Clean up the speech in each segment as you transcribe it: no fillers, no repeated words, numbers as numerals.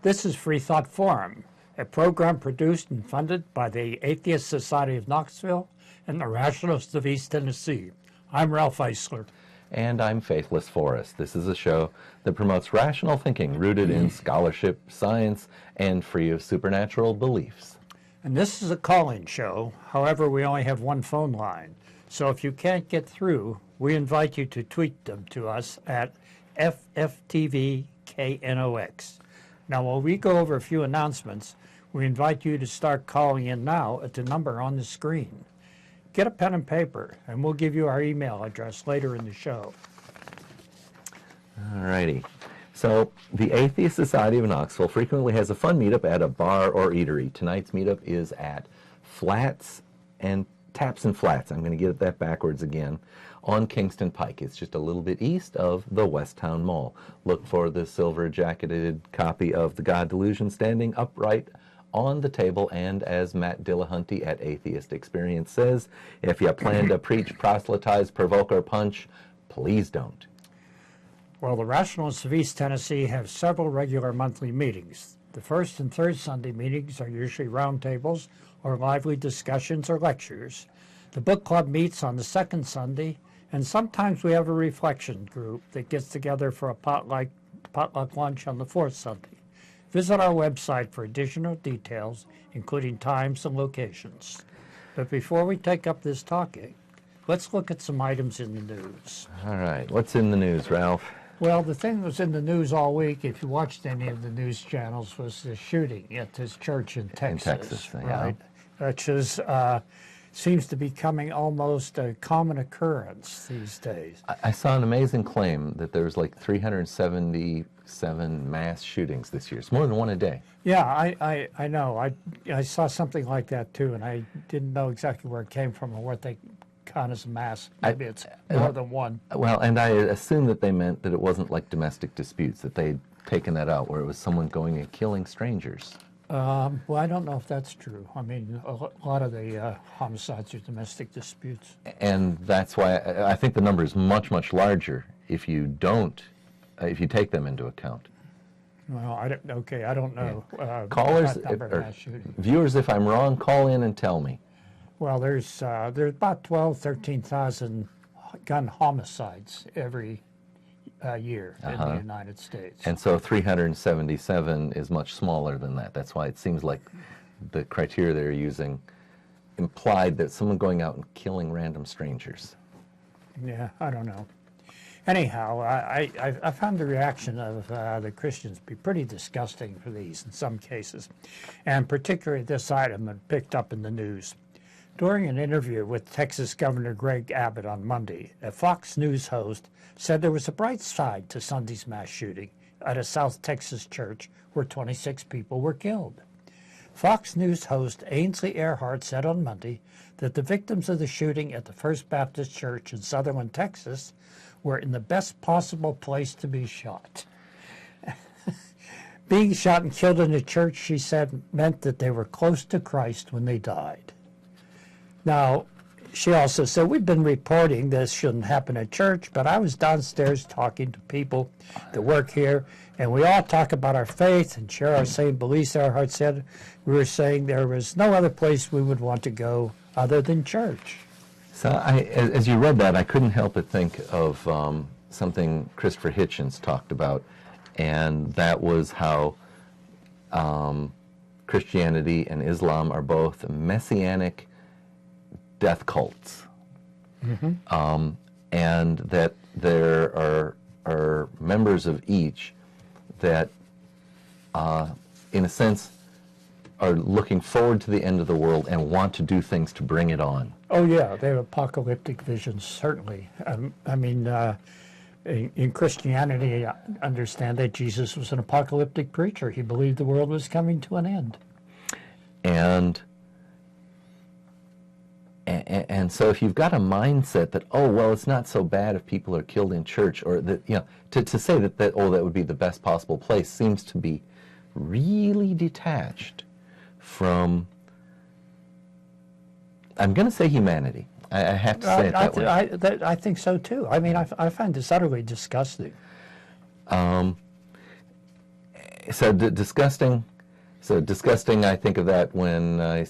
This is Freethought Forum, a program produced and funded by the Atheist Society of Knoxville and the Rationalists of East Tennessee. I'm Ralph Eisler. And I'm Faithless Forrest. This is a show that promotes rational thinking rooted in scholarship, science, and free of supernatural beliefs. And this is a call-in show. However, we only have one phone line. So if you can't get through, we invite you to tweet them to us at FFTVKNOX. Now, while we go over a few announcements, we invite you to start calling in now at the number on the screen. Get a pen and paper, and we'll give you our email address later in the show. All righty. So the Atheist Society of Knoxville frequently has a fun meetup at a bar or eatery. Tonight's meetup is at Taps and Flats. I'm going to get that backwards again. On Kingston Pike. It's just a little bit east of the Westtown Mall. Look for the silver-jacketed copy of The God Delusion standing upright on the table, and as Matt Dillahunty at Atheist Experience says, if you plan to preach, proselytize, provoke, or punch, please don't. Well, the Rationalists of East Tennessee have several regular monthly meetings. The first and third Sunday meetings are usually roundtables or lively discussions or lectures. The book club meets on the second Sunday, and sometimes we have a reflection group that gets together for a potluck lunch on the fourth Sunday. Visit our website for additional details, including times and locations. But before we take up this talking, let's look at some items in the news. All right. What's in the news, Ralph? Well, the thing that was in the news all week, if you watched any of the news channels, was the shooting at this church in Texas. Right? Which is, seems to be becoming almost a common occurrence these days. I saw an amazing claim that there was like 377 mass shootings this year. It's more than one a day. Yeah, I know. I saw something like that too, and I didn't know exactly where it came from or what they count as a mass. Maybe it's more than one. Well, and I assume that they meant that it wasn't like domestic disputes, that they'd taken that out, where it was someone going and killing strangers. Well, I don't know if that's true. I mean, a lot of the homicides are domestic disputes. And that's why I think the number is much, much larger if you don't, if you take them into account. Well, I don't know. Yeah. Callers, viewers, if I'm wrong, call in and tell me. Well, there's about 13,000 gun homicides every year in the United States. And so 377 is much smaller than that. That's why it seems like the criteria they're using implied that someone going out and killing random strangers. Yeah, I don't know. Anyhow, I found the reaction of the Christians be pretty disgusting for these in some cases, and particularly this item that picked up in the news. During an interview with Texas Governor Greg Abbott on Monday, a Fox News host said there was a bright side to Sunday's mass shooting at a South Texas church where 26 people were killed. Fox News host Ainsley Earhardt said on Monday that the victims of the shooting at the First Baptist Church in Sutherland, Texas, were in the best possible place to be shot. Being shot and killed in a church, she said, meant that they were close to Christ when they died. Now, she also said, we've been reporting this shouldn't happen at church, but I was downstairs talking to people that work here, and we all talk about our faith and share our same beliefs. Earhart said, we were saying there was no other place we would want to go other than church. So as you read that, I couldn't help but think of something Christopher Hitchens talked about, and that was how Christianity and Islam are both messianic death cults, and that there are members of each that, in a sense, are looking forward to the end of the world and want to do things to bring it on. Oh yeah, they have apocalyptic visions, certainly. I mean, in Christianity, I understand that Jesus was an apocalyptic preacher. He believed the world was coming to an end. And so if you've got a mindset that, oh, well, it's not so bad if people are killed in church, or that, you know, to say that, that would be the best possible place seems to be really detached from, I'm going to say humanity. I have to say it that way. I think so, too. I mean, I find this utterly disgusting. So disgusting. So disgusting. I think of that when I,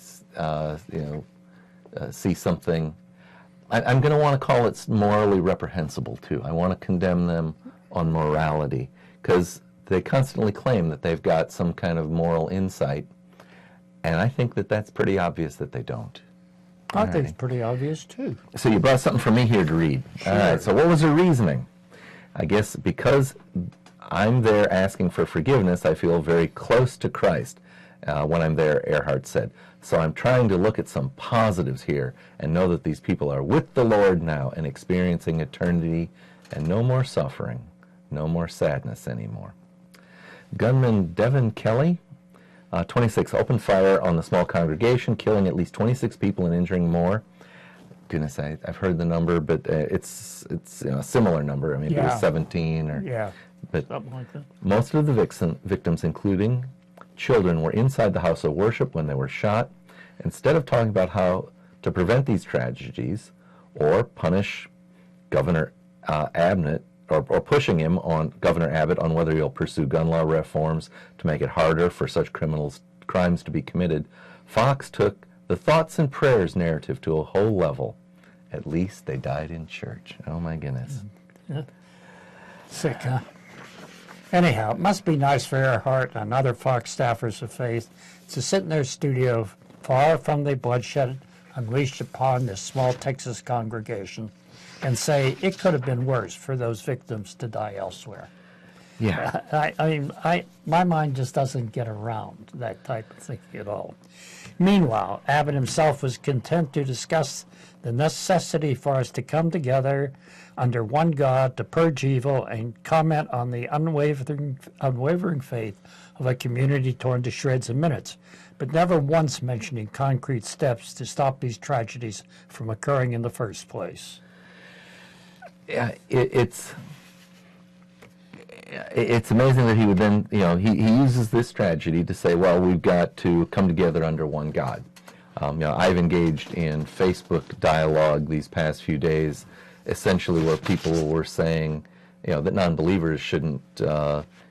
see something. I'm going to want to call it morally reprehensible too. I want to condemn them on morality because they constantly claim that they've got some kind of moral insight, and I think that that's pretty obvious that they don't. I think it's pretty obvious too. So you brought something for me here to read. Sure. All right. So what was her reasoning? I guess because I'm there asking for forgiveness, I feel very close to Christ when I'm there, Earhart said. So I'm trying to look at some positives here and know that these people are with the Lord now and experiencing eternity and no more suffering, no more sadness anymore. Gunman Devin Kelly, 26, opened fire on the small congregation, killing at least 26 people and injuring more. Goodness, I've heard the number, but it's a similar number. I mean, it was 17 or but something like that. Most of the victims, including children, were inside the house of worship when they were shot. Instead of talking about how to prevent these tragedies or punish Governor Abbott or pushing him on Governor Abbott on whether he'll pursue gun law reforms to make it harder for such crimes to be committed, Fox took the thoughts and prayers narrative to a whole level. At least they died in church. Oh my goodness. Yeah. Sick, huh? Anyhow, it must be nice for Earhart and other Fox staffers of faith to sit in their studio far from the bloodshed unleashed upon this small Texas congregation and say it could have been worse for those victims to die elsewhere. Yeah. I mean, my mind just doesn't get around that type of thinking at all. Meanwhile, Abbott himself was content to discuss the necessity for us to come together under one God to purge evil and comment on the unwavering faith of a community torn to shreds in minutes, but never once mentioning concrete steps to stop these tragedies from occurring in the first place. Yeah, it's amazing that he would then, he uses this tragedy to say, well, we've got to come together under one God. I've engaged in Facebook dialogue these past few days, essentially where people were saying, that non-believers shouldn't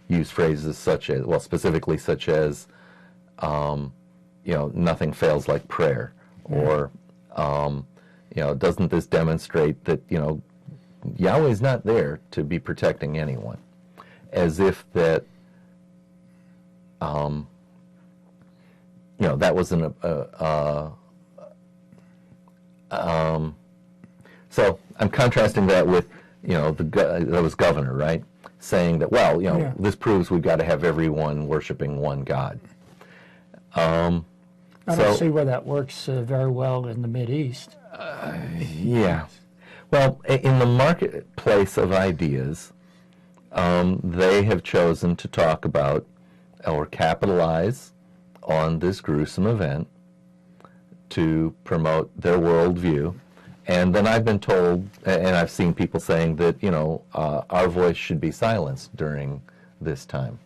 use phrases such as, well, specifically such as, nothing fails like prayer, or, doesn't this demonstrate that, Yahweh's not there to be protecting anyone, as if that, that was so I'm contrasting that with, that was governor, right? Saying that, well, this proves we've got to have everyone worshiping one God. I don't see where that works very well in the Mideast. Yeah. Well, in the marketplace of ideas, they have chosen to talk about or capitalize on this gruesome event to promote their worldview. And then I've been told, and I've seen people saying that, our voice should be silenced during this time.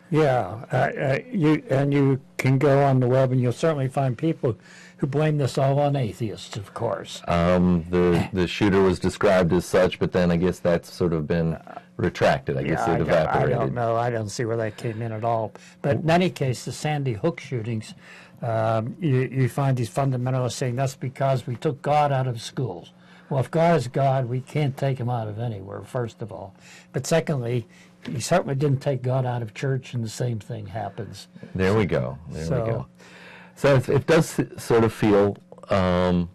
Yeah, you can go on the web and you'll certainly find people who blame this all on atheists, of course. The shooter was described as such, but then I guess that's sort of been retracted. I guess it evaporated. I don't know. I don't see where that came in at all. But in any case, the Sandy Hook shootings, you find these fundamentalists saying that's because we took God out of schools. Well, if God is God, we can't take him out of anywhere, first of all. But secondly, you certainly didn't take God out of church, and the same thing happens. There we go. There we go. So it does sort of feel, the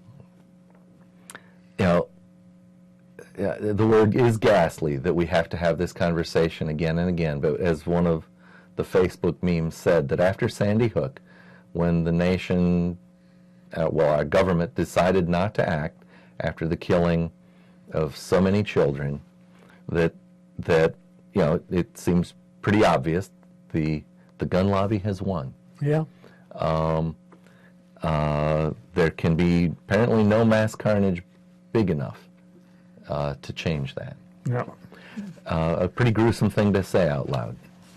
word is ghastly that we have to have this conversation again and again. But as one of the Facebook memes said, that after Sandy Hook, when the nation, our government decided not to act after the killing of so many children, that it seems pretty obvious the gun lobby has won. Yeah. There can be apparently no mass carnage big enough to change that. Yeah. A pretty gruesome thing to say out loud.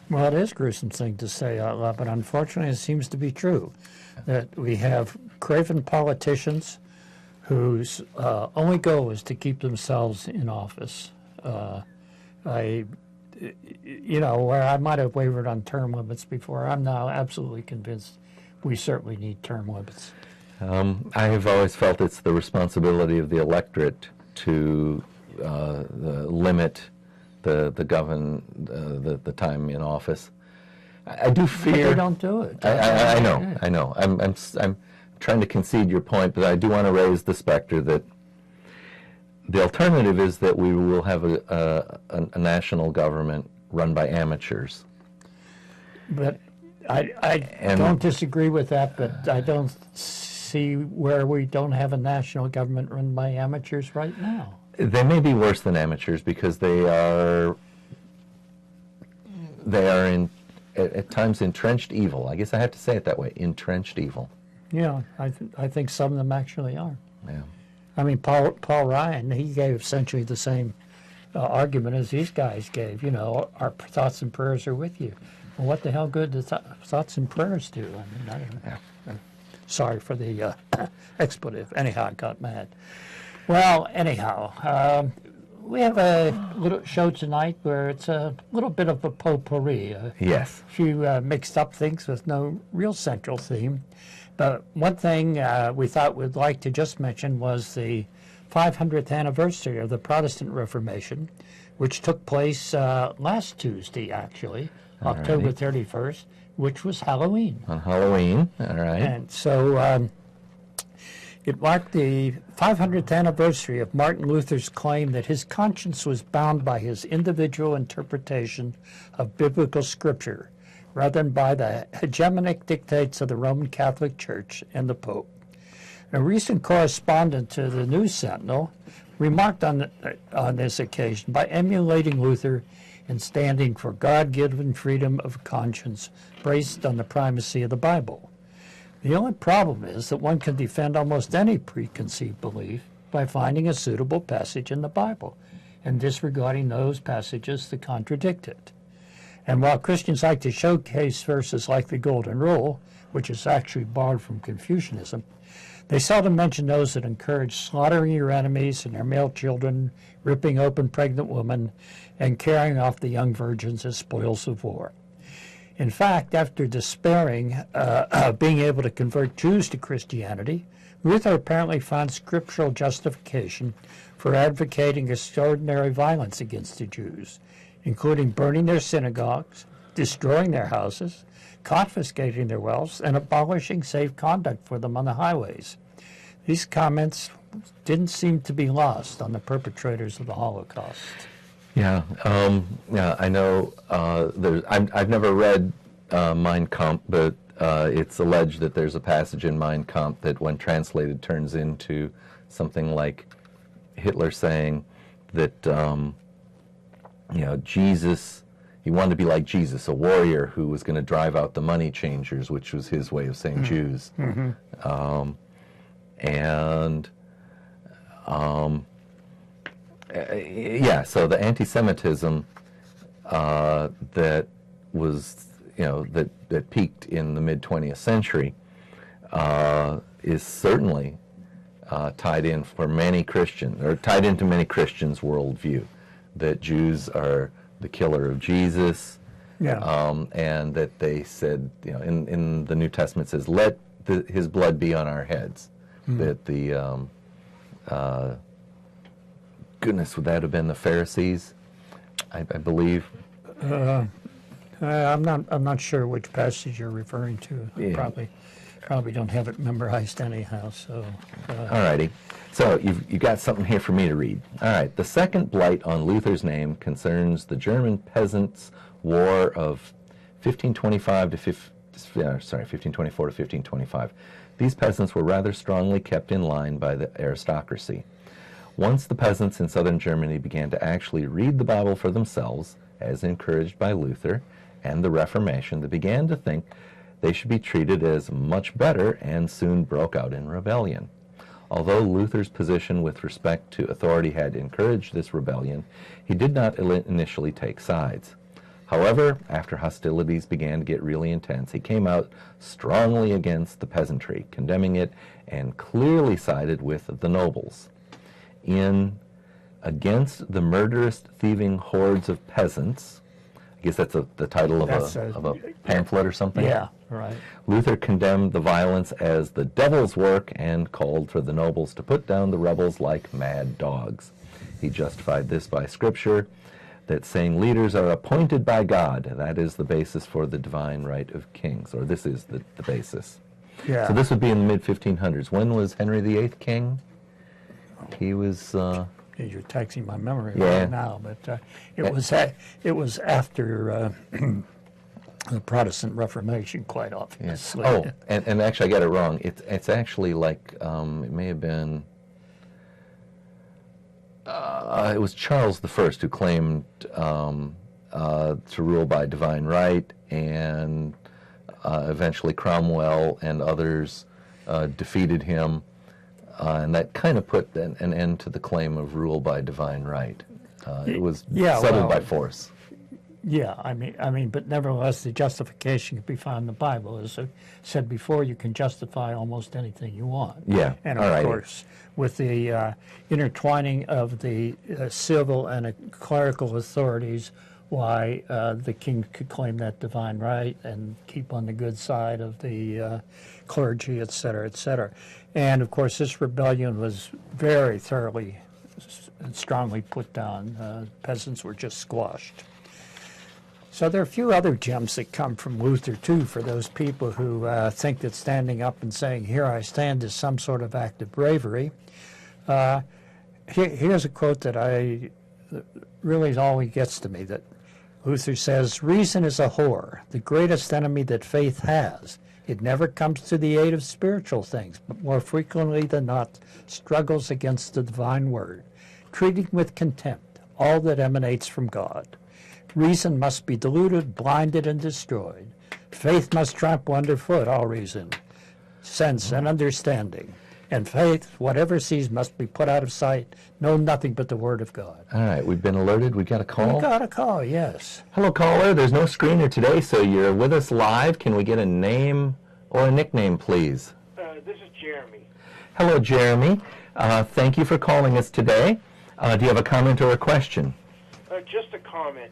Well, it is a gruesome thing to say out loud, but unfortunately it seems to be true that we have craven politicians whose only goal is to keep themselves in office. you know, where I might have wavered on term limits before, I'm now absolutely convinced we certainly need term limits. I have always felt it's the responsibility of the electorate to limit the time in office. I do fear. But they don't do it. I know. I'm trying to concede your point, but I do want to raise the specter that the alternative is that we will have a national government run by amateurs. But I don't disagree with that, but I don't see where we don't have a national government run by amateurs right now. They may be worse than amateurs because they are at times entrenched evil. I guess I have to say it that way, entrenched evil. Yeah, I think some of them actually are. Yeah. I mean, Paul Ryan, he gave essentially the same argument as these guys gave. You know, our thoughts and prayers are with you. Well, what the hell good do thoughts and prayers do? I mean, sorry for the expletive. Anyhow, I got mad. Well, anyhow, we have a little show tonight where it's a little bit of a potpourri. Yes. A few mixed up things with no real central theme. But one thing we thought we'd like to just mention was the 500th anniversary of the Protestant Reformation, which took place last Tuesday, actually, October 31st, which was Halloween. On Halloween, all right. And so it marked the 500th anniversary of Martin Luther's claim that his conscience was bound by his individual interpretation of biblical scripture, rather than by the hegemonic dictates of the Roman Catholic Church and the Pope. A recent correspondent to the News Sentinel remarked on this occasion by emulating Luther in standing for God-given freedom of conscience based on the primacy of the Bible. The only problem is that one can defend almost any preconceived belief by finding a suitable passage in the Bible and disregarding those passages that contradict it. And while Christians like to showcase verses like the Golden Rule, which is actually borrowed from Confucianism, they seldom mention those that encourage slaughtering your enemies and their male children, ripping open pregnant women, and carrying off the young virgins as spoils of war. In fact, after despairing of being able to convert Jews to Christianity, Luther apparently found scriptural justification for advocating extraordinary violence against the Jews, including burning their synagogues, destroying their houses, confiscating their wealth, and abolishing safe conduct for them on the highways. These comments didn't seem to be lost on the perpetrators of the Holocaust. Yeah, I know. I've never read Mein Kampf, but it's alleged that there's a passage in Mein Kampf that, when translated, turns into something like Hitler saying that Jesus, he wanted to be like Jesus, a warrior who was going to drive out the money changers, which was his way of saying Jews. Mm-hmm. So the anti-Semitism that was, that peaked in the mid-20th century is certainly tied into many Christians' worldview, that Jews are the killer of Jesus, and that they said, in the New Testament says, let his blood be on our heads. That the goodness, would that have been the Pharisees? I believe. I'm not sure which passage you're referring to. Yeah. Probably don't have it memorized anyhow. So. All righty. So you've got something here for me to read. All right. The second blight on Luther's name concerns the German Peasants' War of 1524 to 1525. These peasants were rather strongly kept in line by the aristocracy. Once the peasants in southern Germany began to actually read the Bible for themselves, as encouraged by Luther and the Reformation, they began to think they should be treated as much better, and soon broke out in rebellion. Although Luther's position with respect to authority had encouraged this rebellion, he did not initially take sides. However, after hostilities began to get really intense, he came out strongly against the peasantry, condemning it, and clearly sided with the nobles. In Against the Murderous Thieving Hordes of Peasants, I guess that's the title of a pamphlet or something? Yeah, right. Luther condemned the violence as the devil's work and called for the nobles to put down the rebels like mad dogs. He justified this by Scripture, that saying leaders are appointed by God. That is the basis for the divine right of kings, or this is the basis. Yeah. So this would be in the mid-1500s. When was Henry VIII king? He was... You're taxing my memory Yeah. right now, but it was after the Protestant Reformation, quite obviously. Oh, and actually I got it wrong. It's actually like, it may have been... it was Charles I who claimed to rule by divine right, and eventually Cromwell and others defeated him, and that kind of put an end to the claim of rule by divine right. It was settled by force. Yeah, I mean, but nevertheless, the justification can be found in the Bible. As I said before, you can justify almost anything you want. Yeah, and all of right. course, with the intertwining of the civil and clerical authorities, why the king could claim that divine right and keep on the good side of the clergy, et cetera, et cetera. And of course, this rebellion was very thoroughly and strongly put down. Peasants were just squashed. So there are a few other gems that come from Luther, too, for those people who think that standing up and saying, "Here I stand," is some sort of act of bravery. Here's a quote that really always gets to me, that Luther says, "Reason is a whore, the greatest enemy that faith has. It never comes to the aid of spiritual things, but more frequently than not struggles against the divine word, treating with contempt all that emanates from God. Reason must be diluted, blinded, and destroyed. Faith must trample underfoot all reason, sense, and understanding. And faith, whatever sees, must be put out of sight, know nothing but the Word of God." All right, we've been alerted. We got a call. We got a call, yes. Hello, caller. There's no screener today, so you're with us live. Can we get a name or a nickname, please? This is Jeremy. Hello, Jeremy. Thank you for calling us today. Do you have a comment or a question? Just a comment.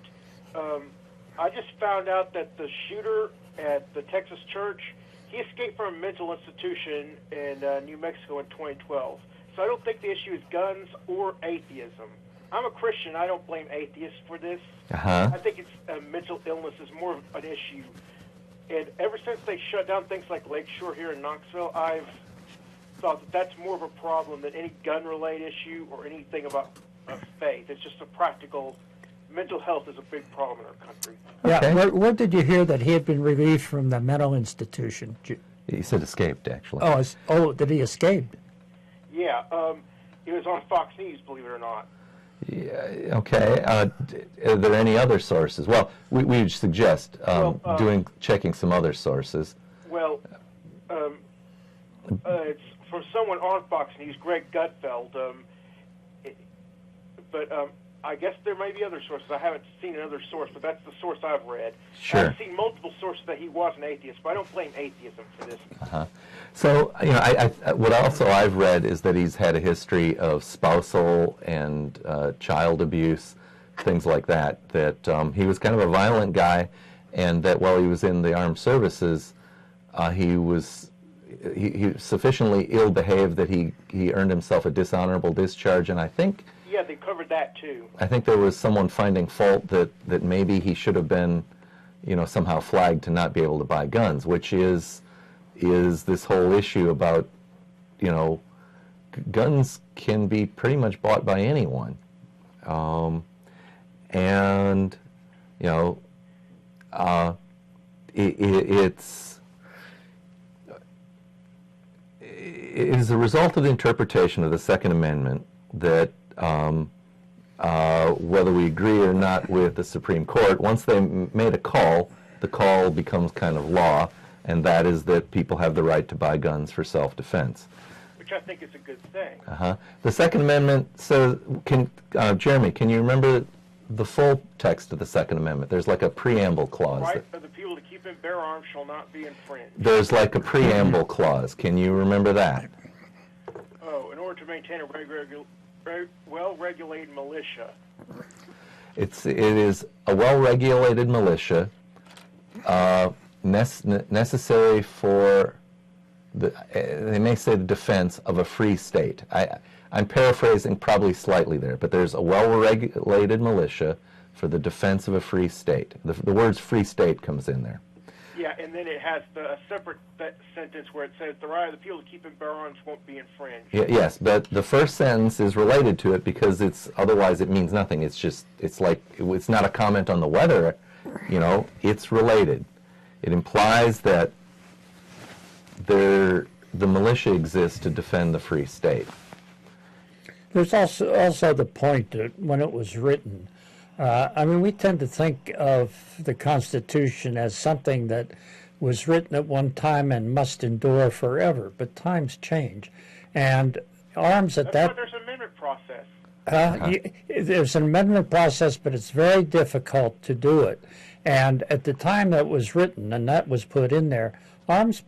I just found out that the shooter at the Texas church, he escaped from a mental institution in New Mexico in 2012. So I don't think the issue is guns or atheism. I'm a Christian. I don't blame atheists for this. Uh-huh. I think it's mental illness is more of an issue. And ever since they shut down things like Lakeshore here in Knoxville, I've thought that that's more of a problem than any gun-related issue or anything about faith. It's just a practical... Mental health is a big problem in our country. Okay. Yeah, where did you hear that he had been released from the mental institution? He said escaped, actually. Did he escape? Yeah, it was on Fox News, believe it or not. Yeah, okay. Are there any other sources? Well, we would suggest checking some other sources. Well, it's from someone on Fox News, Greg Gutfeld. I guess there may be other sources. I haven't seen another source, but that's the source I've read. Sure. I've seen multiple sources that he was an atheist, but I don't blame atheism for this. Uh-huh. So, what also I've read is that he's had a history of spousal and child abuse, things like that, that he was kind of a violent guy, and that while he was in the armed services, he was sufficiently ill-behaved that he earned himself a dishonorable discharge, and I think... Yeah, they covered that too. I think there was someone finding fault that maybe he should have been, somehow flagged to not be able to buy guns, which is this whole issue about, guns can be pretty much bought by anyone. It's it is a result of the interpretation of the Second Amendment that whether we agree or not with the Supreme Court, once they made a call, the call becomes kind of law, and that is that people have the right to buy guns for self-defense. Which I think is a good thing. Uh-huh. The Second Amendment says, Jeremy, can you remember the full text of the Second Amendment? There's like a preamble clause. Right of the people to keep and bear arms shall not be infringed. There's like a preamble clause. Can you remember that? Oh, in order to maintain a well-regulated militia. It is a well-regulated militia, necessary for they may say the defense of a free state. I'm paraphrasing probably slightly there, but there's a well-regulated militia for the defense of a free state. The words free state comes in there. Yeah, and then it has a separate sentence where it says the right of the people to keep and bear arms won't be infringed. Yes, but the first sentence is related to it because otherwise it means nothing. It's not a comment on the weather, it's related. It implies that the militia exists to defend the free state. There's also the point that when it was written, we tend to think of the Constitution as something that was written at one time and must endure forever, but times change. And arms at That's why there's an amendment process. There's an amendment process, but it's very difficult to do it. And at the time that was written, and that was put in there, arms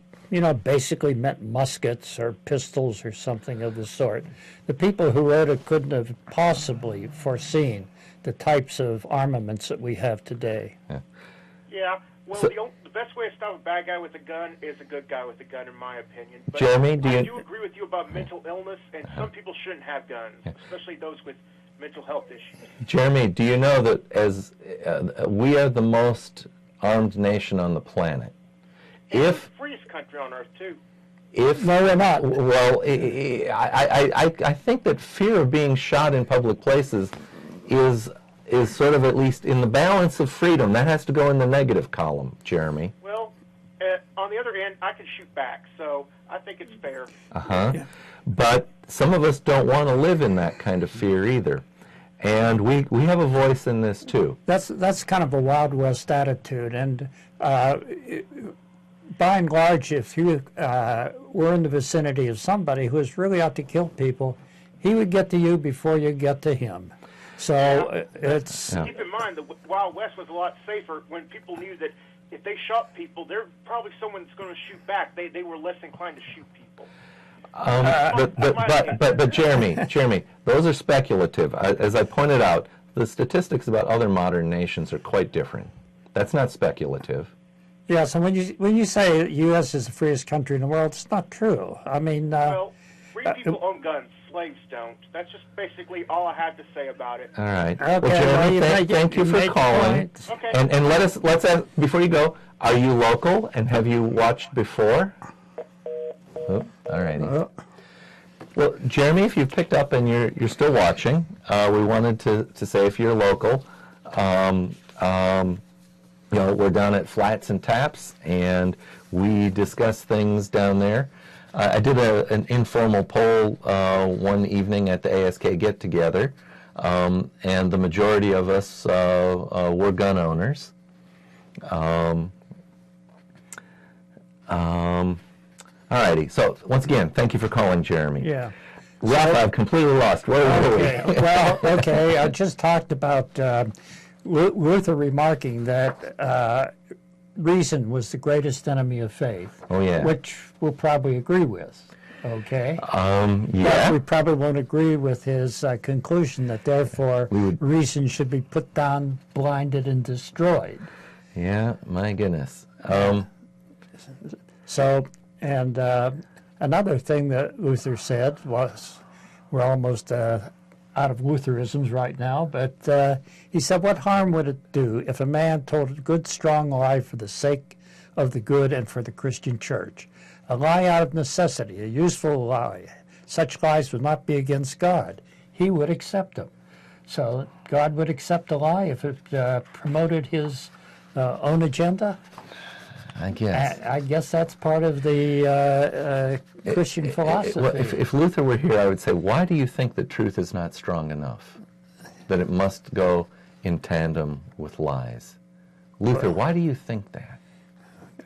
basically meant muskets or pistols or something of the sort. The people who wrote it couldn't have possibly foreseen the types of armaments that we have today. Yeah. Well, the best way to stop a bad guy with a gun is a good guy with a gun, in my opinion. But Jeremy, I do agree with you about mental illness, and some people shouldn't have guns, especially those with mental health issues. Jeremy, do you know that as we are the most armed nation on the planet? It's the freest country on earth, too. No, we're not. Well, I think that fear of being shot in public places is sort of at least in the balance of freedom. That has to go in the negative column, Jeremy. Well, on the other hand, I can shoot back, so I think it's fair. Yeah. But some of us don't want to live in that kind of fear either. And we have a voice in this, too. That's kind of a Wild West attitude. And by and large, if you were in the vicinity of somebody who was really out to kill people, he would get to you before you get to him. So it's... Keep in mind, the Wild West was a lot safer when people knew that if they shot people, there's probably someone that's going to shoot back. They were less inclined to shoot people. But Jeremy, those are speculative. As I pointed out, the statistics about other modern nations are quite different. That's not speculative. Yeah, so when you say the U.S. is the freest country in the world, it's not true. I mean... well, free people own guns. Slaves don't. That's just basically all I have to say about it. All right. Okay, well, Jeremy, thank you for calling. Okay. And let's ask, before you go, are you local and have you watched before? Oh, all righty. Well, Jeremy, if you've picked up and you're still watching, we wanted to say if you're local, we're down at Flats and Taps, and we discuss things down there. I did an informal poll one evening at the ASK get-together, and the majority of us were gun owners. Alrighty, so once again, thank you for calling, Jeremy. Yeah. Ralph, I've completely lost. Where were we? Well, okay, I just talked about Luther remarking that reason was the greatest enemy of faith. Oh, yeah. Which we'll probably agree with, okay? Yeah. But we probably won't agree with his conclusion that therefore reason should be put down, blinded, and destroyed. Yeah, my goodness. So, and another thing that Luther said was, we're almost out of Lutheranisms right now, but he said, what harm would it do if a man told a good, strong lie for the sake of the good and for the Christian church? A lie out of necessity, a useful lie. Such lies would not be against God. He would accept them. So God would accept a lie if it promoted his own agenda? I guess. I guess that's part of the Christian philosophy. Well, if Luther were here, I would say, why do you think that truth is not strong enough? That it must go in tandem with lies? Luther, why do you think that?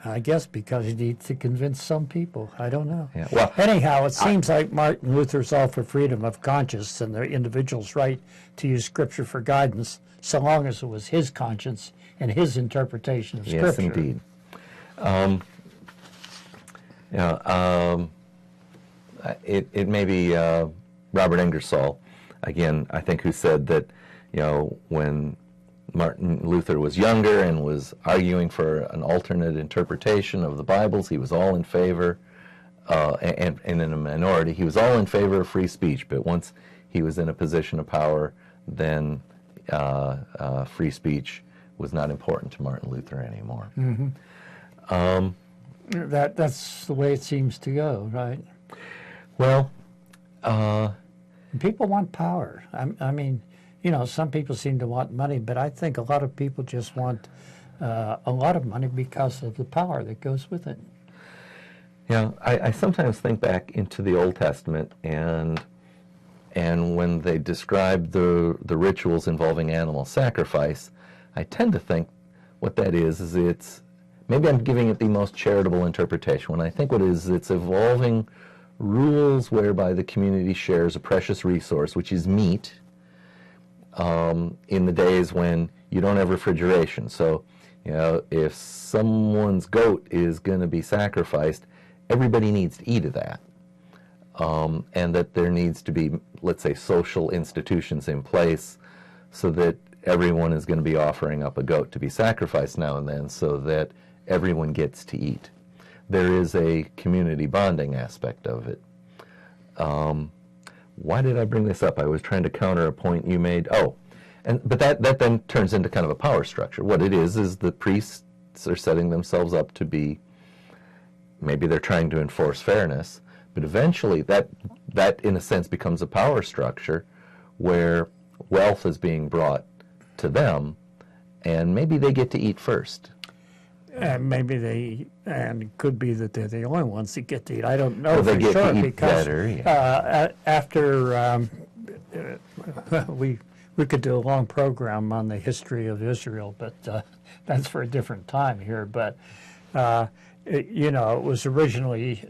I guess because he needs to convince some people. I don't know. Yeah, well, anyhow, it seems like Martin Luther's all for freedom of conscience and the individual's right to use Scripture for guidance, so long as it was his conscience and his interpretation of Scripture. Yes, indeed. It may be Robert Ingersoll, again, I think, who said that, when Martin Luther was younger and was arguing for an alternate interpretation of the Bibles. He was all in favor, and in a minority, he was all in favor of free speech. But once he was in a position of power, then free speech was not important to Martin Luther anymore. Mm-hmm. That's the way it seems to go, right? Well, people want power. I mean, you know, some people seem to want money, but I think a lot of people just want a lot of money because of the power that goes with it. Yeah, I sometimes think back into the Old Testament, and when they describe the rituals involving animal sacrifice, I tend to think what that is it's, maybe I'm giving it the most charitable interpretation. When I think what it is, it's evolving rules whereby the community shares a precious resource, which is meat, in the days when you don't have refrigeration. So, you know, if someone's goat is going to be sacrificed, everybody needs to eat of that. And that there needs to be, let's say, social institutions in place so that everyone is going to be offering up a goat to be sacrificed now and then so that everyone gets to eat. There is a community bonding aspect of it. Why did I bring this up? I was trying to counter a point you made. But that then turns into kind of a power structure. What it is the priests are setting themselves up to be, maybe they're trying to enforce fairness, but eventually that in a sense becomes a power structure where wealth is being brought to them, and maybe they get to eat first. And it could be that they're the only ones that get to eat. I don't know Well, they for get sure to eat because better, yeah. After we could do a long program on the history of Israel, but that's for a different time here. But you know, it was originally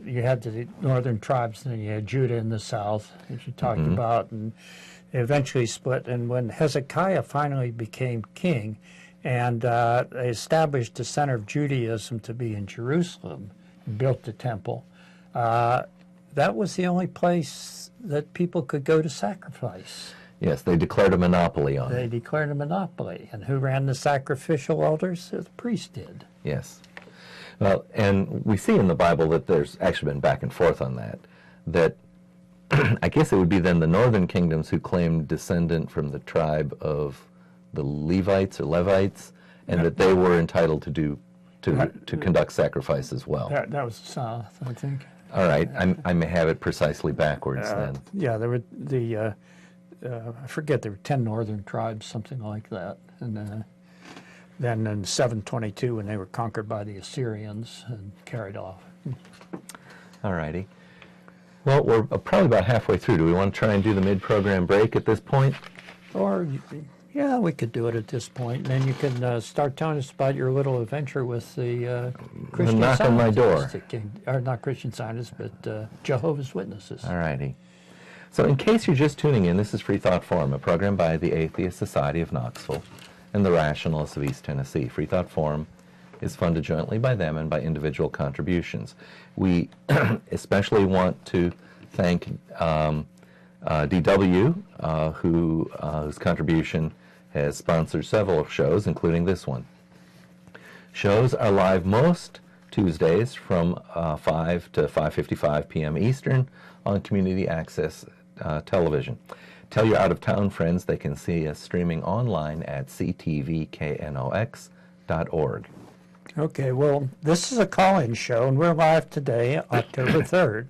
you had the northern tribes, and then you had Judah in the south, as you talked about, and eventually split. And when Hezekiah finally became king, and they established the center of Judaism to be in Jerusalem, and built the temple, that was the only place that people could go to sacrifice. Yes, they declared a monopoly on it. They declared a monopoly. And who ran the sacrificial altars? The priest did. Yes. Well, and we see in the Bible that there's actually been back and forth on that I guess it would be then the northern kingdoms who claimed descendant from the tribe of the Levites, and that they were entitled to conduct sacrifice as well. That was the south, I think. All right, I may have it precisely backwards then. Yeah, there were I forget, there were 10 northern tribes, something like that. And then in 722, when they were conquered by the Assyrians and carried off. All righty. Well, we're probably about halfway through. Do we want to try and do the mid-program break at this point? Or, yeah, we could do it at this point. And then you can start telling us about your little adventure with the Christian knock on my door. Or not Christian Scientists, but Jehovah's Witnesses. All righty. So in case you're just tuning in, this is Freethought Forum, a program by the Atheist Society of Knoxville and the Rationalists of East Tennessee. Freethought Forum is funded jointly by them and by individual contributions. We especially want to thank DW, whose contribution has sponsored several shows, including this one. Shows are live most Tuesdays from 5 to 5:55 p.m. Eastern on Community Access Television. Tell your out-of-town friends they can see us streaming online at ctvknox.org. Okay, well, this is a call-in show, and we're live today, October 3rd,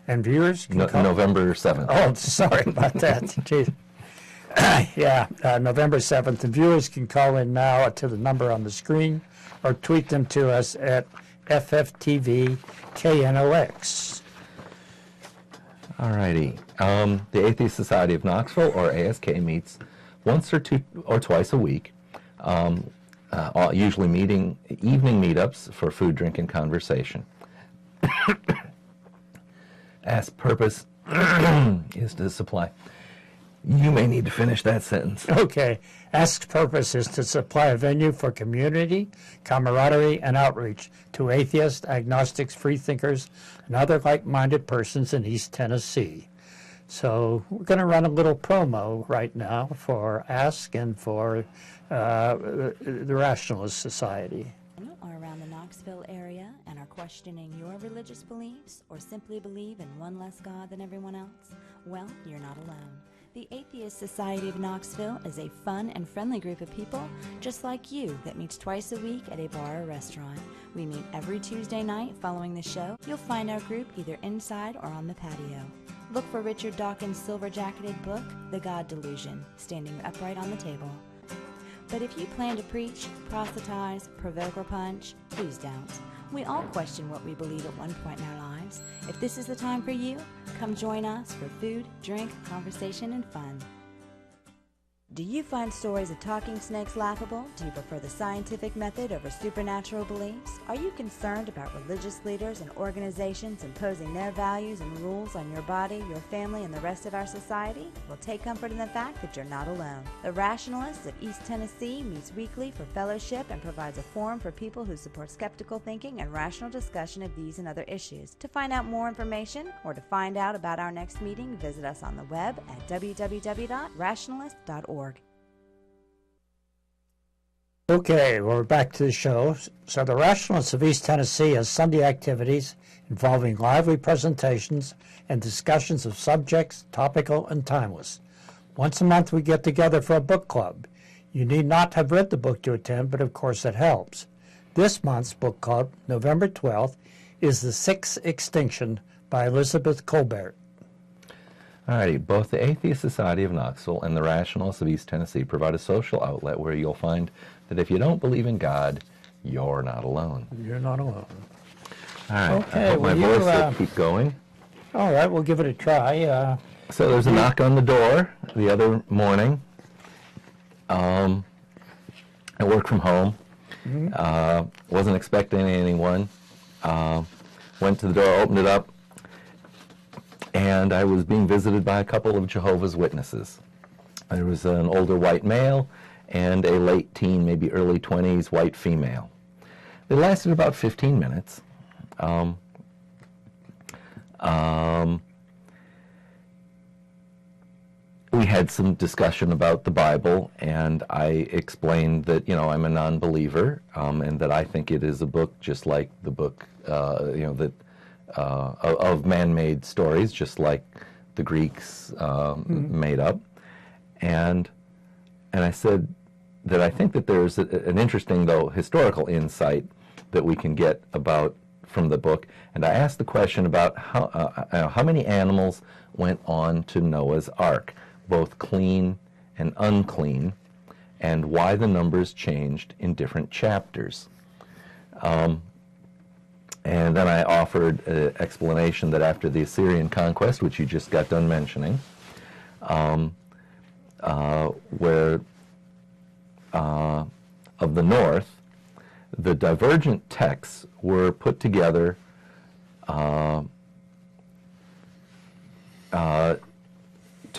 and viewers can call... November 7th. Oh, sorry about that. Jeez. Yeah, November 7th, and viewers can call in now to the number on the screen or tweet them to us at FFTVKNOX. All righty. The Atheist Society of Knoxville, or ASK, meets once or twice a week, usually evening meetups for food, drink, and conversation. Ask's purpose is to supply... You may need to finish that sentence. Okay. Ask's purpose is to supply a venue for community, camaraderie, and outreach to atheists, agnostics, freethinkers, and other like-minded persons in East Tennessee. So we're going to run a little promo right now for Ask and for the Rationalist Society. Are around the Knoxville area and are questioning your religious beliefs or simply believe in one less God than everyone else? Well, you're not alone. The Atheist Society of Knoxville is a fun and friendly group of people just like you that meets twice a week at a bar or restaurant. We meet every Tuesday night following the show. You'll find our group either inside or on the patio. Look for Richard Dawkins' silver-jacketed book, The God Delusion, standing upright on the table. But if you plan to preach, proselytize, provoke, or punch, please don't. We all question what we believe at one point in our lives. If this is the time for you, come join us for food, drink, conversation, and fun. Do you find stories of talking snakes laughable? Do you prefer the scientific method over supernatural beliefs? Are you concerned about religious leaders and organizations imposing their values and rules on your body, your family, and the rest of our society? Well, take comfort in the fact that you're not alone. The Rationalists of East Tennessee meets weekly for fellowship and provides a forum for people who support skeptical thinking and rational discussion of these and other issues. To find out more information or to find out about our next meeting, visit us on the web at www.rationalist.org. Okay, we're back to the show. So the Rationalists of East Tennessee has Sunday activities involving lively presentations and discussions of subjects, topical and timeless. Once a month we get together for a book club. You need not have read the book to attend, but of course it helps. This month's book club, November 12th, is The Sixth Extinction by Elizabeth Colbert. Alrighty, both the Atheist Society of Knoxville and the Rationalists of East Tennessee provide a social outlet where you'll find that if you don't believe in God, you're not alone. You're not alone. All right, Okay, I hope my well, voice will keep going. All right, we'll give it a try. So there's a knock on the door the other morning. I work from home. Wasn't expecting anyone. Went to the door, opened it up, and I was being visited by a couple of Jehovah's Witnesses. There was an older white male and a late teen, maybe early 20s, white female. They lasted about 15 minutes. We had some discussion about the Bible, and I explained that, I'm a non-believer, and that I think it is a book just like the book, of man-made stories, just like the Greeks made up. And I said that I think that there's an interesting, though, historical insight that we can get from the book. And I asked the question about how many animals went on to Noah's Ark, both clean and unclean, and why the numbers changed in different chapters. And then I offered an explanation that after the Assyrian conquest, which you just got done mentioning, where of the north, the divergent texts were put together to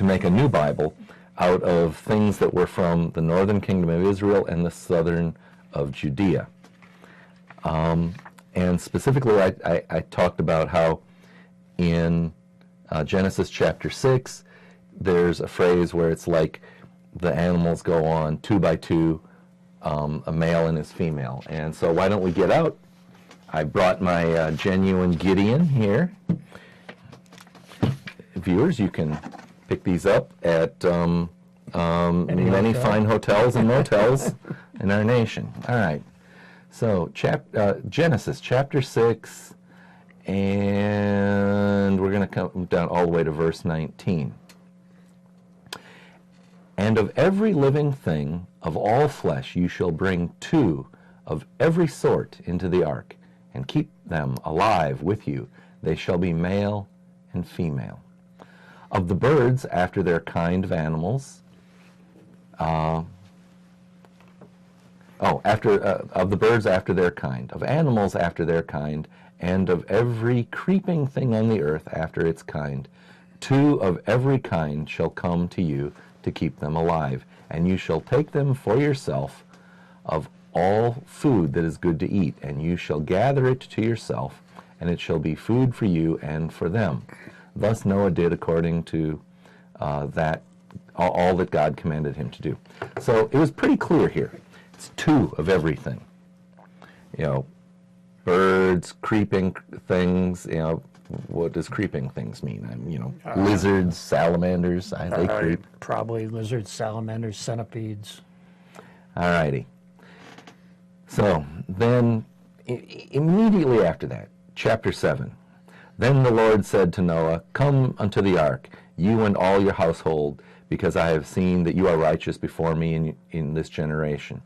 make a new Bible out of things that were from the northern kingdom of Israel and the southern of Judea. And specifically, I talked about how in Genesis chapter 6, there's a phrase where it's like the animals go on 2 by 2, a male and his female. And so why don't we get out? I brought my genuine Gideon here. Viewers, you can pick these up at many fine hotels and motels in our nation. All right. So Genesis chapter 6, and we're going to come down all the way to verse 19. And of every living thing of all flesh you shall bring 2 of every sort into the ark, and keep them alive with you. They shall be male and female. Of the birds after their kind of animals, of the birds after their kind, of animals after their kind, and of every creeping thing on the earth after its kind, 2 of every kind shall come to you to keep them alive, and you shall take them for yourself of all food that is good to eat, and you shall gather it to yourself, and it shall be food for you and for them. thus Noah did according to that all that God commanded him to do. So it was pretty clear here. It's 2 of everything. Birds, creeping things. What does creeping things mean? Lizards, salamanders. They creep. Probably lizards, salamanders, centipedes. All righty. So then, immediately after that, chapter 7. Then the Lord said to Noah, "Come unto the ark, you and all your household, because I have seen that you are righteous before me in this generation.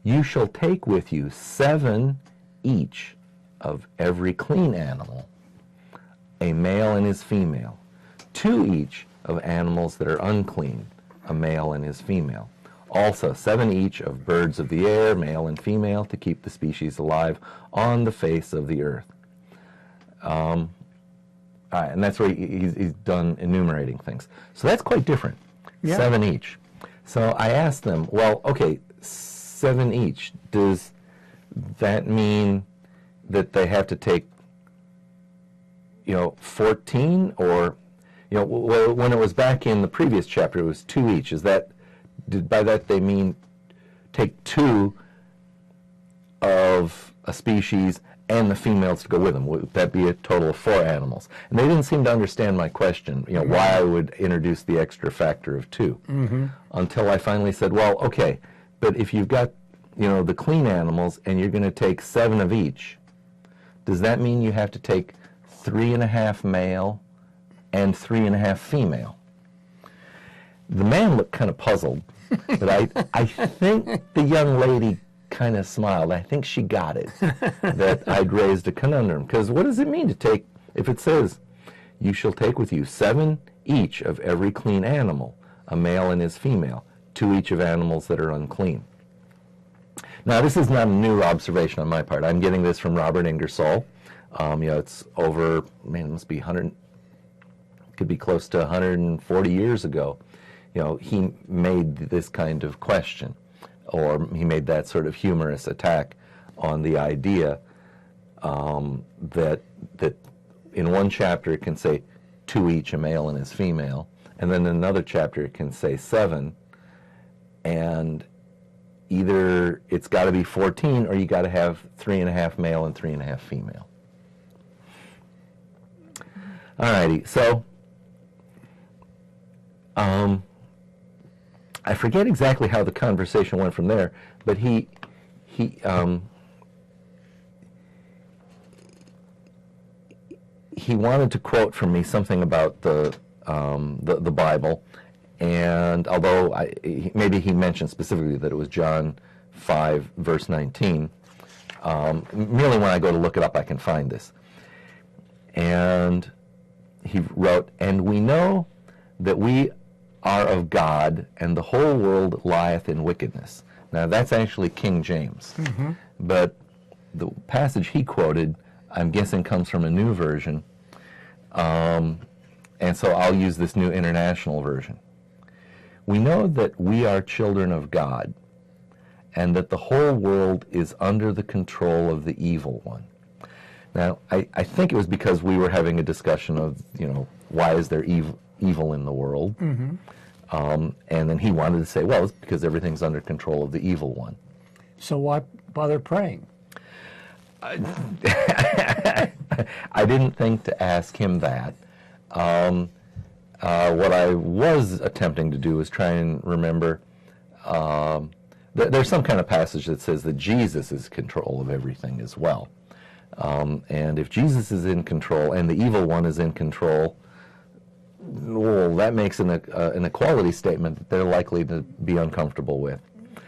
You shall take with you 7 each of every clean animal, a male and his female, 2 each of animals that are unclean, a male and his female. Also 7 each of birds of the air, male and female, to keep the species alive on the face of the earth." And that's where he's done enumerating things. So that's quite different. Yeah. 7 each. So I asked them, well, okay, 7 each. Does that mean that they have to take, 14? Or, when it was back in the previous chapter, it was 2 each. By that they mean take 2 of a species and the females to go with them? Would that be a total of 4 animals? And they didn't seem to understand my question, why I would introduce the extra factor of 2, until I finally said, well, okay, but if you've got, the clean animals and you're going to take 7 of each, does that mean you have to take 3.5 male and 3.5 female? The man looked kind of puzzled, but I think the young lady kind of smiled. I think she got it, that I'd raised a conundrum. Because what does it mean to take, if it says, you shall take with you 7 each of every clean animal, a male and his female, 2 each of animals that are unclean. Now, this is not a new observation on my part. I'm getting this from Robert Ingersoll. It's over, it must be could be close to 140 years ago. He made this kind of question, or he made that sort of humorous attack on the idea that in one chapter it can say 2 each, a male and his female, and then in another chapter it can say 7, and either it's got to be 14 or you got to have 3.5 male and 3.5 female. Alrighty, so I forget exactly how the conversation went from there, but he wanted to quote from me something about the Bible, and although maybe he mentioned specifically that it was John 5 verse 19, merely when I go to look it up I can find this. And he wrote, "And we know that we are of God, and the whole world lieth in wickedness." Now that's actually King James, but the passage he quoted, I'm guessing, comes from a new version, and so I'll use this New International Version. "We know that we are children of God, and that the whole world is under the control of the evil one." Now, I think it was because we were having a discussion of, why is there evil in the world? And then he wanted to say, well, it's because everything's under control of the evil one. So why bother praying? I didn't think to ask him that. What I was attempting to do was try and remember, there's some kind of passage that says that Jesus is in control of everything as well. And if Jesus is in control and the evil one is in control, well, that makes an equality statement that they're likely to be uncomfortable with.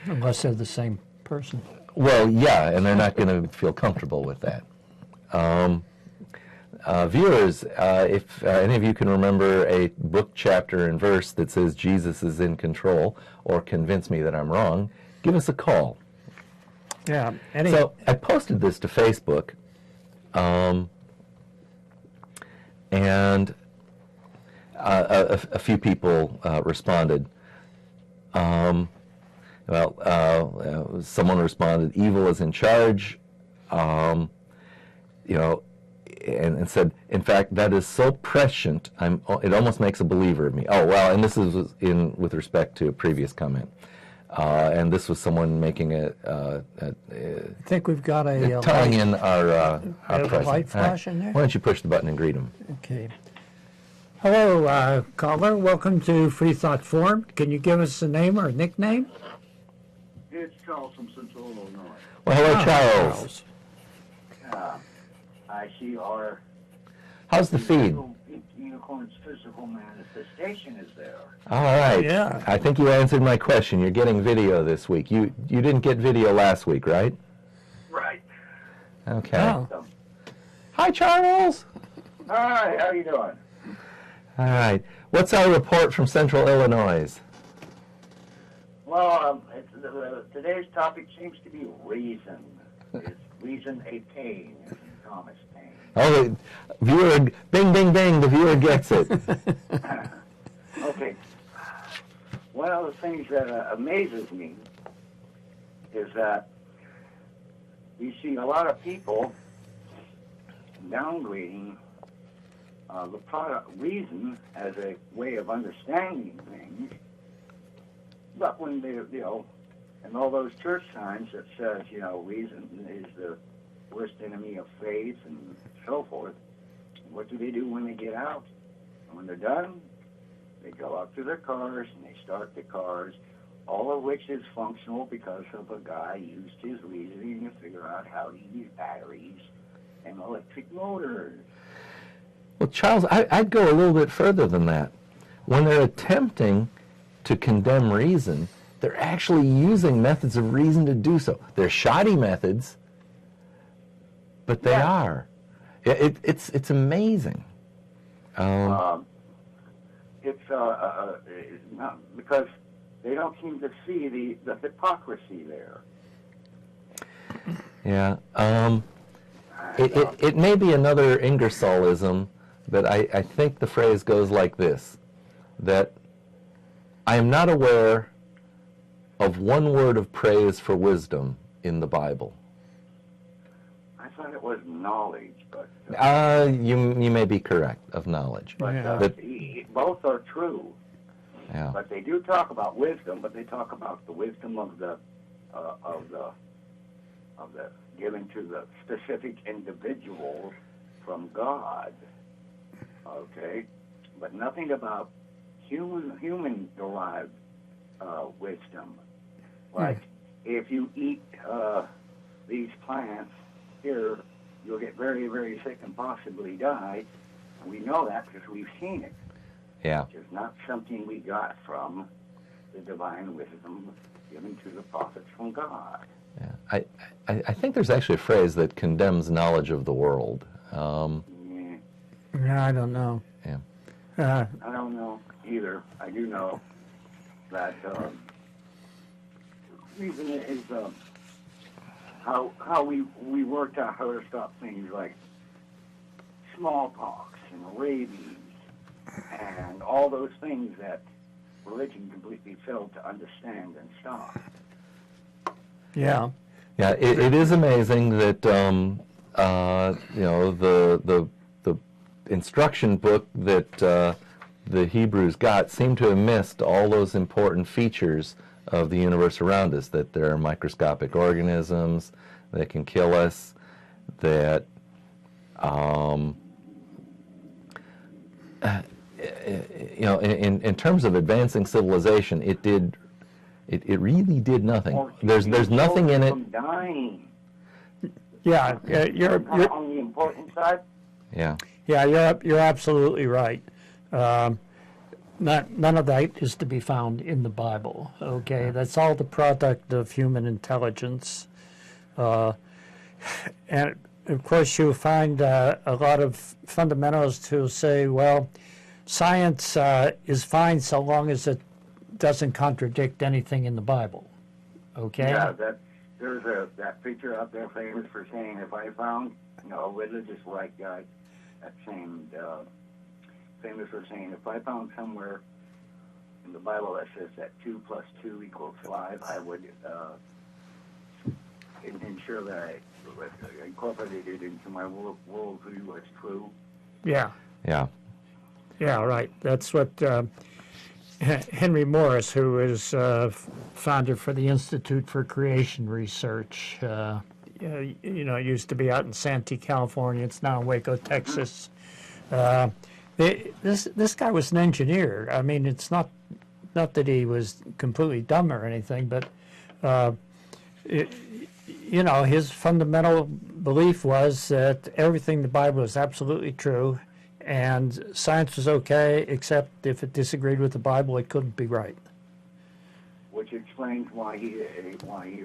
Unless they're the same person. Well, yeah, and they're not going to feel comfortable with that. Viewers, if any of you can remember a book, chapter, and verse that says Jesus is in control, or convince me that I'm wrong, give us a call. Yeah. So I posted this to Facebook, and a few people responded. Someone responded, "Evil is in charge." and said, in fact, that is so prescient, it almost makes a believer of me. Oh, well, and this is with respect to a previous comment. And this was someone making I think we've got a tying light. in our have a present. light flash in there? Why don't you push the button and greet them? Okay. Hello, caller. Welcome to Freethought Forum. Can you give us a name or a nickname? It's Charles from Central Illinois. Well, hello, Ah, Charles. I see our How's the feed? unicorn's physical manifestation is there. All right. Yeah. I think you answered my question. You're getting video this week. You didn't get video last week, right? Right. Okay. Oh. So, Hi, Charles. hi, how you doing? All right. What's our report from Central Illinois? Well, today's topic seems to be reason. Is reason a pain? Thomas Paine. Oh, the viewer, bing, bing, bing, the viewer gets it. Okay. One of the things that amazes me is that you see a lot of people downgrading the product reason as a way of understanding things, but when they, and all those church signs that says, reason is the worst enemy of faith and so forth, what do they do when they get out? And when they're done, they go out to their cars and they start the cars, all of which is functional because of a guy used his reasoning to figure out how to use batteries and electric motors. Well, Charles, I'd go a little bit further than that. When they're attempting to condemn reason, they're actually using methods of reason to do so. They're shoddy methods, but they are. It's amazing. It's not because they don't seem to see the hypocrisy there. Yeah. It may be another Ingersollism, but I think the phrase goes like this, that I am not aware of one word of praise for wisdom in the Bible. I thought it was knowledge, but You may be correct, of knowledge. Yeah. But, both are true. yeah. But they do talk about wisdom, but they talk about the wisdom of the given to the specific individuals from God. Okay, but nothing about human derived wisdom. Like if you eat these plants here, you'll get very, very sick and possibly die. We know that because we've seen it. Yeah. Which is not something we got from the divine wisdom given to the prophets from God. Yeah. I think there's actually a phrase that condemns knowledge of the world. Yeah, Yeah, I don't know. Yeah. I don't know either. I do know that reason is how we worked out how to stop things like smallpox and rabies and all those things that religion completely failed to understand and stop. Yeah. Yeah, it is amazing that the instruction book that the Hebrews got seemed to have missed all those important features of the universe around us, that there are microscopic organisms that can kill us, that in terms of advancing civilization, it really did nothing. There's nothing in it. From dying. Yeah, you're On the important side. Yeah. Yeah, you're absolutely right. None of that is to be found in the Bible. Okay, that's all the product of human intelligence, and of course you find a lot of fundamentalists who say, well, science is fine so long as it doesn't contradict anything in the Bible. Okay. Yeah, there's that preacher out there famous for saying, if I found a religious white guy that same famous for saying, if I found somewhere in the Bible that says that 2 + 2 = 5, I would ensure that I incorporated it into my worldview as true. Yeah. Yeah. Yeah, right. That's what Henry Morris, who is founder for the Institute for Creation Research, used to be out in Santee, California. It's now in Waco, Texas. This guy was an engineer. I mean, it's not that he was completely dumb or anything, but his fundamental belief was that everything in the Bible is absolutely true, and science was okay, except if it disagreed with the Bible, it couldn't be right. Which explains why he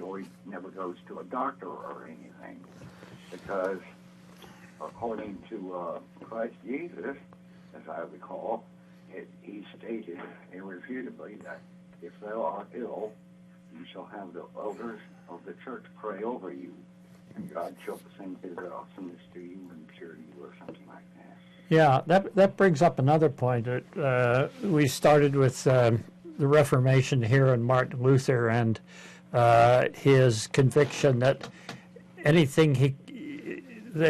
always never goes to a doctor or anything, because according to Christ Jesus, as I recall, he stated irrefutably that if thou art ill, you shall have the elders of the church pray over you, and God shall send his awesomeness to you and cure you, or something like that. Yeah, that brings up another point. We started with the Reformation here in Martin Luther and his conviction that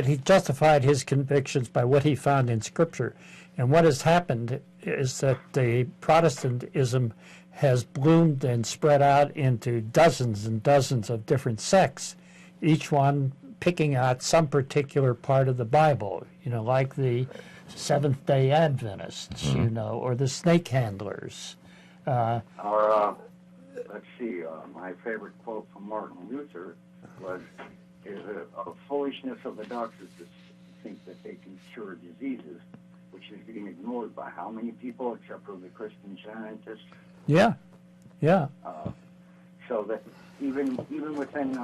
he justified his convictions by what he found in Scripture. And what has happened is that the Protestantism has bloomed and spread out into dozens and dozens of different sects, each one picking out some particular part of the Bible, like the Seventh-day Adventists, or the snake handlers. Let's see, my favorite quote from Martin Luther is a foolishness of the doctors to think that they can cure diseases, which is being ignored by how many people except for the Christian Scientists. Yeah. So that even within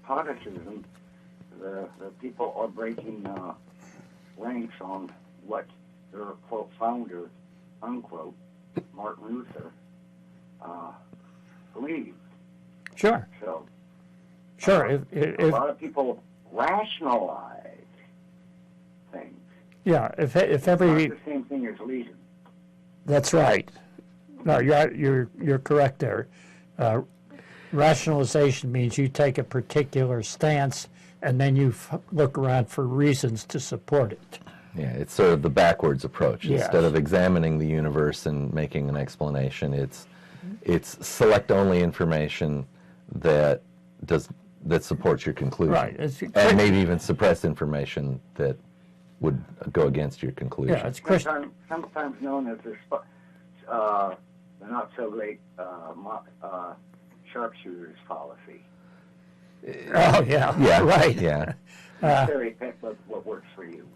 Protestantism, the people are breaking ranks on what their quote founder, unquote, Martin Luther, believed. Sure. So, sure. A lot of people rationalize things. Yeah. If every It's not the same thing as reason. That's right. No, you're correct there. Rationalization means you take a particular stance and then you look around for reasons to support it. Yeah, it's sort of the backwards approach. Yes. Instead of examining the universe and making an explanation, it's select only information that supports your conclusion. Right. And maybe even suppress information that would go against your conclusion. Yeah, it's Christian. Sometimes known as the not so great sharpshooters policy. Oh yeah. Yeah. Right. Yeah. Cherry pick what works for you.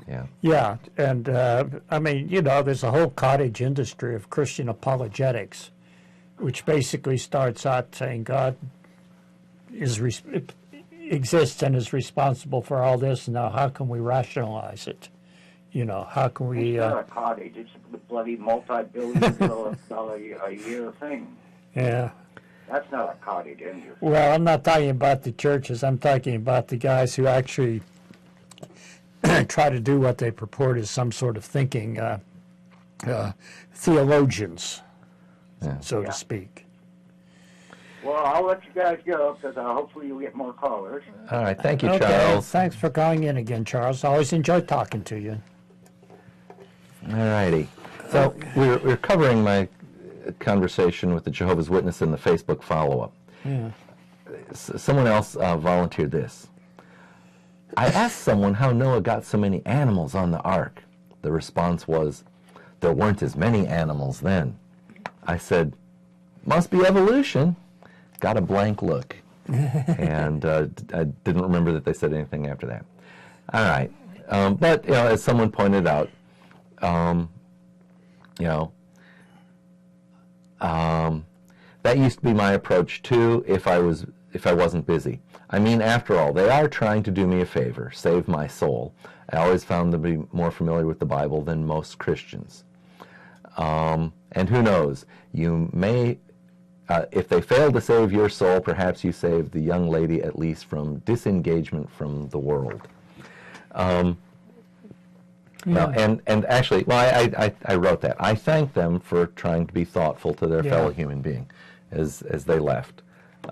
Yeah. Yeah, and I mean, there's a whole cottage industry of Christian apologetics, which basically starts out saying God exists and is responsible for all this. Now, how can we rationalize it? How can we? It's not a cottage. It's a bloody multi-billion-dollar a year thing. Yeah. That's not a cottage industry. Well, I'm not talking about the churches. I'm talking about the guys who actually try to do what they purport is some sort of thinking theologians, so to speak. Well, I'll let you guys go because hopefully you'll get more callers. All right. Thank you, Okay, Charles. thanks for calling in again, Charles. Always enjoy talking to you. All righty. So we're covering my conversation with the Jehovah's Witness in the Facebook follow-up. Yeah. Someone else volunteered this. I asked someone how Noah got so many animals on the ark. The response was, there weren't as many animals then. I said, must be evolution. Got a blank look. And I didn't remember that they said anything after that. All right. But, as someone pointed out, that used to be my approach too if I wasn't busy. I mean, after all, they are trying to do me a favor, save my soul. I always found them to be more familiar with the Bible than most Christians. And who knows, you may, if they fail to save your soul, perhaps you save the young lady at least from disengagement from the world. Well, and actually, I wrote that. I thank them for trying to be thoughtful to their fellow human being as they left.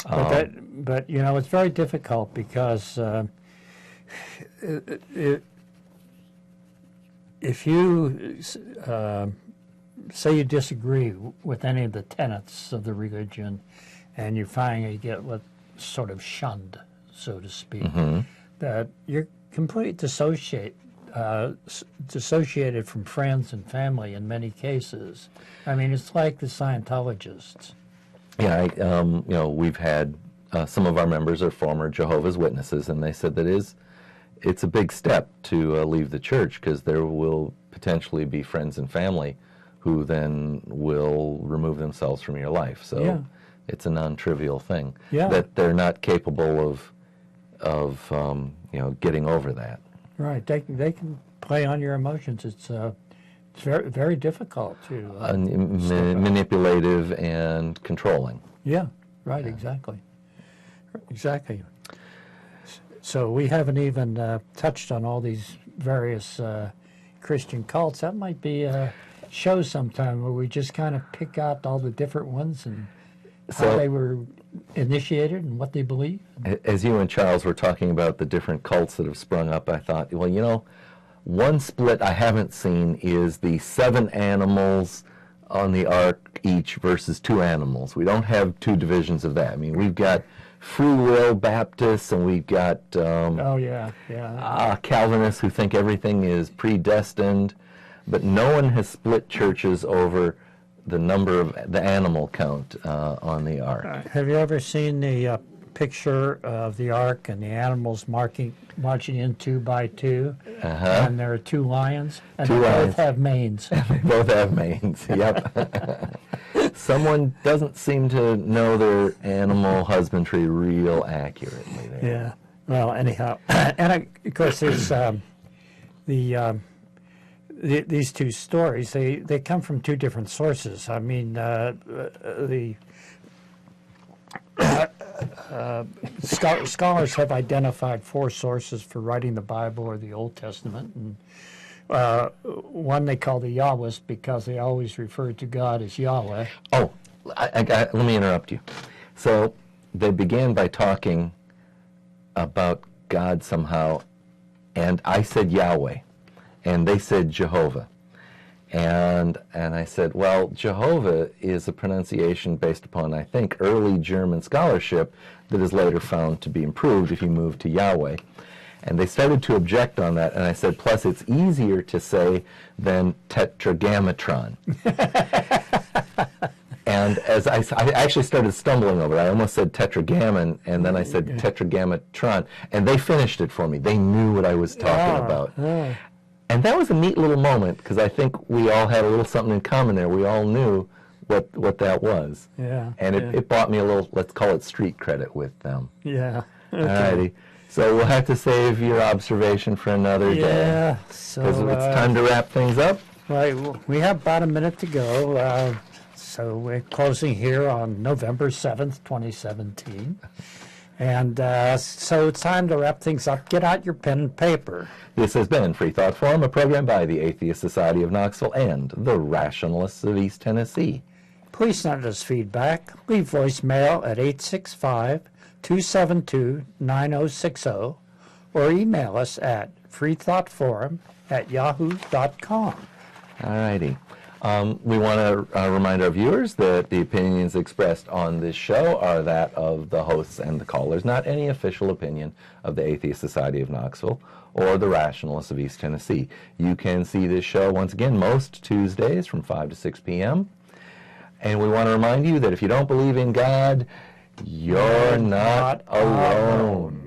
But you know, it's very difficult because if you say you disagree with any of the tenets of the religion, and you finally get what sort of shunned, so to speak, that you're completely dissociated from friends and family in many cases. I mean, it's like the Scientologists. Yeah, you know, we've had some of our members are former Jehovah's Witnesses, and they said that it's a big step to leave the church, because there will potentially be friends and family who then will remove themselves from your life. So it's a non-trivial thing that they're not capable of you know, getting over that. Right, they can play on your emotions. It's very, very difficult to manipulative and controlling. Yeah, right, exactly. So we haven't even touched on all these various Christian cults. That might be a show sometime where we just kind of pick out all the different ones and how they were initiated and what they believe. As you and Charles were talking about the different cults that have sprung up, I thought, well, you know, one split I haven't seen is the 7 animals on the ark each versus 2 animals. We don't have 2 divisions of that. I mean, we've got free will Baptists, and we've got Calvinists who think everything is predestined, but no one has split churches over the number of the animal count on the ark. Have you ever seen the picture of the ark and the animals marching in 2 by 2? And there are 2 lions, and they both have manes. They both have manes, yep. Someone doesn't seem to know their animal husbandry real accurately there. Yeah. Well, anyhow, and of course there's these 2 stories. They come from 2 different sources. I mean, scholars have identified 4 sources for writing the Bible or the Old Testament, and one they call the Yahwists because they always refer to God as Yahweh. Oh, let me interrupt you. So they began by talking about God somehow, and I said Yahweh, and they said Jehovah. And I said, well, Jehovah is a pronunciation based upon, I think, early German scholarship that is later found to be improved if you move to Yahweh. And they started to object on that, and I said, plus it's easier to say than tetragrammaton. And as I actually started stumbling over it. I almost said tetragammon, and then I said tetragrammatron, and they finished it for me. They knew what I was talking about. And that was a neat little moment, because I think we all had a little something in common there. We all knew what that was. Yeah. And it bought me a little, let's call it street credit with them. Yeah. Okay. All righty. So we'll have to save your observation for another day. Yeah. So because it's time to wrap things up. Right. We have about a minute to go. So we're closing here on November 7th, 2017. And so it's time to wrap things up. Get out your pen and paper. This has been Freethought Forum, a program by the Atheist Society of Knoxville and the Rationalists of East Tennessee. Please send us feedback. Leave voicemail at 865-272-9060 or email us at freethoughtforum@yahoo.com. All righty. We want to remind our viewers that the opinions expressed on this show are that of the hosts and the callers, not any official opinion of the Atheist Society of Knoxville or the Rationalists of East Tennessee. You can see this show, once again, most Tuesdays from 5 to 6 p.m. And we want to remind you that if you don't believe in God, you're not alone.